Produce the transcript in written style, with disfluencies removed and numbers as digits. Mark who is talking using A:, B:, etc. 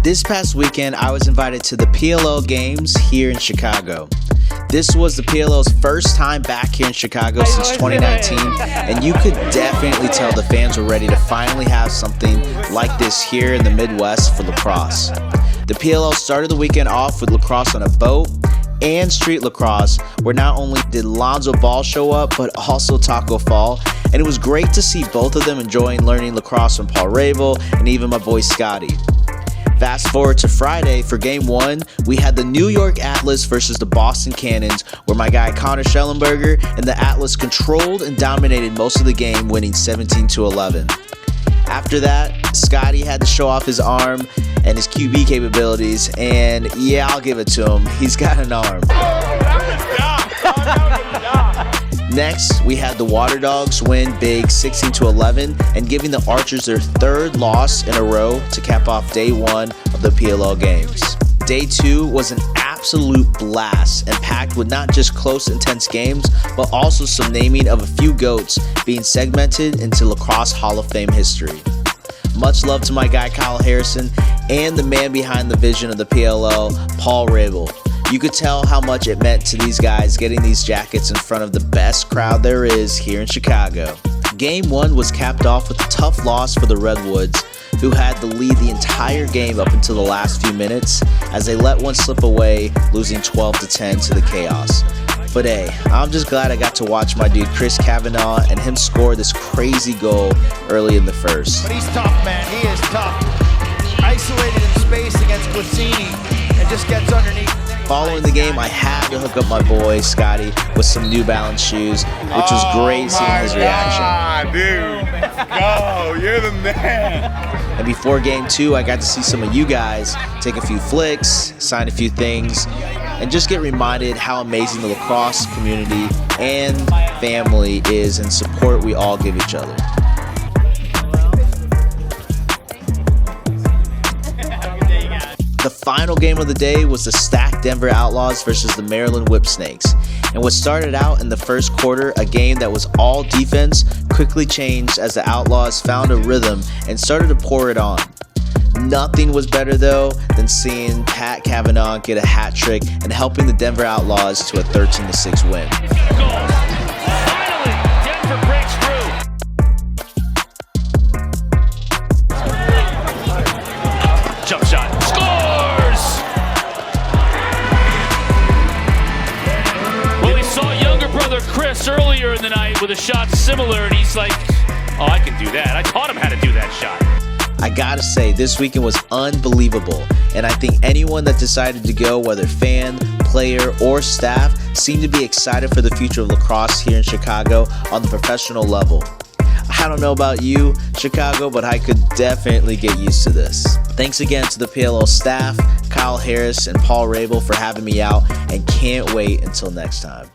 A: This past weekend, I was invited to the PLL games here in Chicago. This was the PLL's first time back here in Chicago since 2019, and you could definitely tell the fans were ready to finally have something like this here in the Midwest for lacrosse. The PLL started the weekend off with lacrosse on a boat and street lacrosse, where not only did Lonzo Ball show up, but also Taco Fall, and it was great to see both of them enjoying learning lacrosse from Paul Rabel and even my boy Scotty. Fast forward to Friday for game one, we had the New York Atlas versus the Boston Cannons, where my guy Connor Schellenberger and the Atlas controlled and dominated most of the game, winning 17-11. After that, Scotty had to show off his arm and his QB capabilities, and yeah, I'll give it to him. He's got an arm. Next, we had the Water Dogs win big 16-11 and giving the Archers their third loss in a row to cap off day one of the PLL games. Day two was an absolute blast and packed with not just close, intense games, but also some naming of a few GOATs being segmented into Lacrosse Hall of Fame history. Much love to my guy Kyle Harrison and the man behind the vision of the PLL, Paul Rabel. You could tell how much it meant to these guys getting these jackets in front of the best crowd there is here in Chicago. Game one was capped off with a tough loss for the Redwoods, who had the lead the entire game up until the last few minutes as they let one slip away, losing 12-10 to the Chaos. But hey, I'm just glad I got to watch my dude Chris Cavanaugh and him score this crazy goal early in the first.
B: But he's tough, man. He is tough. Isolated in space against Glacini and just gets underneath.
A: Following the game, I had to hook up my boy Scotty with some New Balance shoes, which was great seeing his reaction.
C: Dude, go, you're the man.
A: And before game two, I got to see some of you guys take a few flicks, sign a few things, and just get reminded how amazing the lacrosse community and family is and support we all give each other. The final game of the day was the stacked Denver Outlaws versus the Maryland Whipsnakes. And what started out in the first quarter, a game that was all defense, quickly changed as the Outlaws found a rhythm and started to pour it on. Nothing was better though than seeing Pat Cavanaugh get a hat trick and helping the Denver Outlaws to a 13-6 win.
D: Finally, Denver breaks through. Jump shot. Scores! Well, we saw younger brother Chris earlier in the night with a shot similar, and he's like, oh, I can do that. I taught him how to do that shot.
A: I gotta say, this weekend was unbelievable, and I think anyone that decided to go, whether fan, player, or staff, seemed to be excited for the future of lacrosse here in Chicago on the professional level. I don't know about you, Chicago, but I could definitely get used to this. Thanks again to the PLL staff, Kyle Harris and Paul Rabel for having me out, and can't wait until next time.